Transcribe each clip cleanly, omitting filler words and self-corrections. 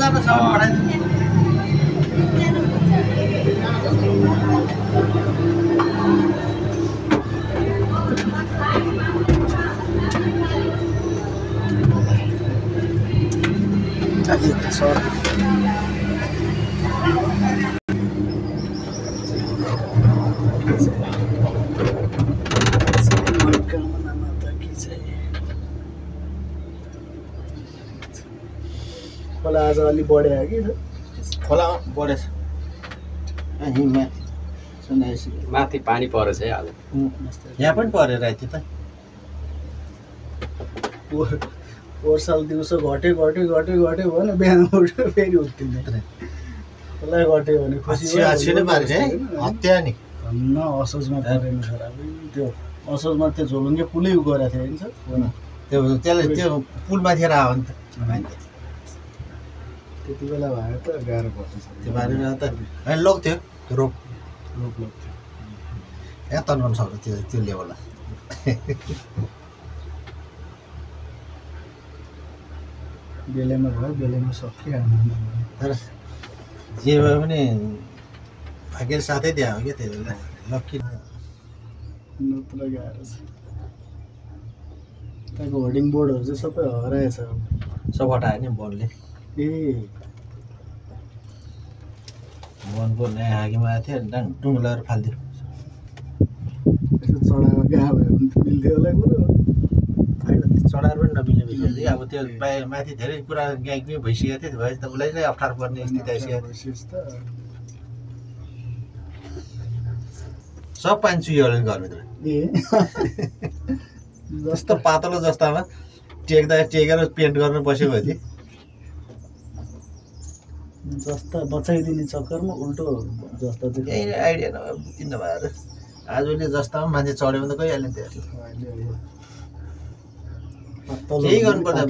गर्नसम्म पठाइदिनु सर खोला आज अलि बढ्यो कि खोला बढेछ माथि पानी परेछ है आज यहाँ पनि परेर आइथ्यो त पोहोर साल दिउँसो घट्यो भयो नि बिहान उठ्यो फेरि उठ्दैन खोला घट्यो भने खुसी नै पारेछ है हत्या नि भन्न असोजमा परेन खराब त्यो असोजमा त्यो झोलुङ्गे पुलै गरेको थियो नि सर त्यसले त्यो पुलमाथि आयो नि त त्यति बेला भयो त गाह्रो पर्छ त्यो बारेमा त होइन लग्थ्यो रोप लोक यहाँ तन्काउनु सक्छ त्यो लेभलमा बेलैमा भयो बेलैमा सकिहाल्नु तर जे भए पनि भाग्यले साथै दिए हो क्या त्यो बेला लक्की नत्र गाह्रो छ त्यहाँको होर्डिङ बोर्डहरू चाहिँ सबै हराएछ सब हटायो नि वनले ए वनको नयाँ हाकीमा आएको थियो डाङ डुङ लगाएर फालिदियो यसो चढाएर गएको भयो भने त मिल्थ्यो होला कुरो होइन चढाएर पनि नमिल्ने विषय अब त्यो माथि धेरै कुरा ग्याङ्कमै भइसकेको थियो भए त उसलाई नै अप्ठ्यारो पर्ने स्थिति आइसकेको थियो सब पानी चुहिहाल्यो नि घरभित्र जस्तो पातलो जस्तामा टेकेर पेन्ट गर्न बस्यो भने जस्ता बचाइदिने चक्करमा उल्टो जस्ता चाहिँ यही आइडिया नभए बुद्धि नभएर आजले जस्तामा मान्छे चढ्यो भने त गइहाल्यो नि त्यो केही गर्नु पर्दैन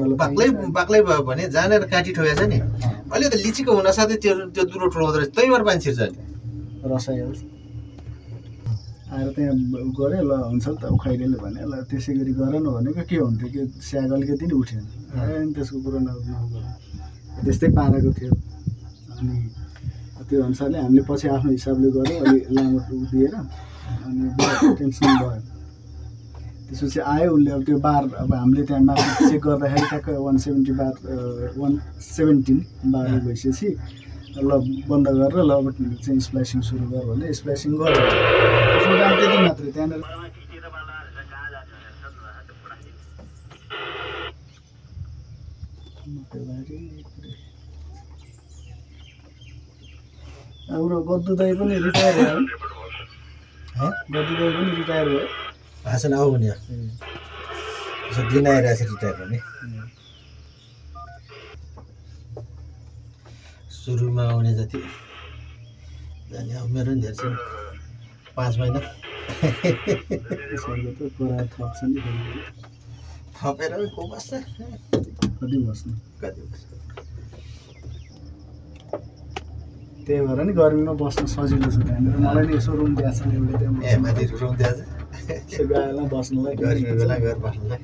बाक्लै भयो भने जानेर काटी ठोकेछ नि अलिकति लिचीको हुनसाथै त्यो दुलो ठुलो हुँदो रहेछ त्यहीँबाट पानी छिर्छ नि रसाइहाल्छ आएर त्यहाँ गऱ्यो ल हुन्छ नि त खैरेले भने ल त्यसै गरी गर न भनेको के हुन्थ्यो कि स्याग अलिकति नि उठेन त्यसको कुरो नगर्नु त्यस्तै पाराको थियो अनि त्यो अनुसारले हामीले पछि आफ्नो हिसाबले गऱ्यौँ अलिक लामो दिएर अनि टेन्सन भयो त्यसपछि आयो उसले अब त्यो बार अब हामीले त्यहाँ माथि चेक गर्दाखेरि ठ्याक्क 170 बार 117 बार भइसकेपछि ल बन्द गरेर ल अब चाहिँ स्प्लाइसिङ सुरु गर भने स्प्लाइसिङ गर्यो त्यसको दाम त्यति मात्रै त्यहाँनिर हाम्रो गद्दु दाइ पनि रिटायर भयो गद्दु दाइ पनि रिटायर भयो भाषण आऊ भने यसो दिन आइरहेको छ रिटायर भने सुरुमा आउने जति जाने अब मेरो पनि धेरै छ 5 महिना थपेर को बस्छ कति बस्नु कति बस्छ त्यही भएर नि गर्मीमा बस्न सजिलो छ त्यहाँनिर मलाई नि यसो रुम दिएको छ एउटा त्यहाँ ए माथि रुम दिएको छ गाएला बस्नलाई गर्मी बेला गएर बस्नलाई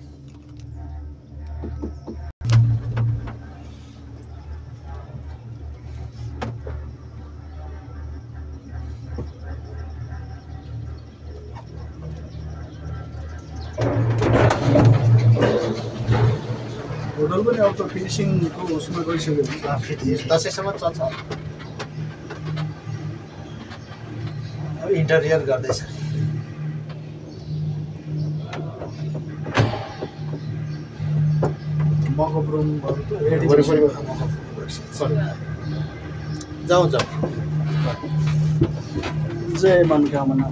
होटल पनि अब त फिनिसिङको उसमा गइसक्यो दसैँसम्म चल्छ अब इन्टरियर गर्दैछ मकअप रुमहरू त रेडी जाउँ जय मनोकामना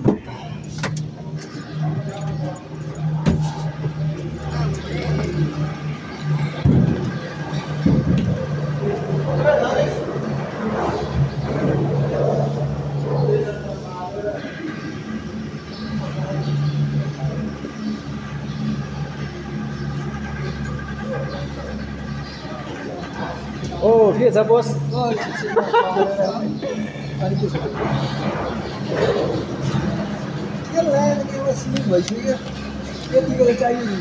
ओ के छ बस भइसक्यो यति बेला चाहियो नि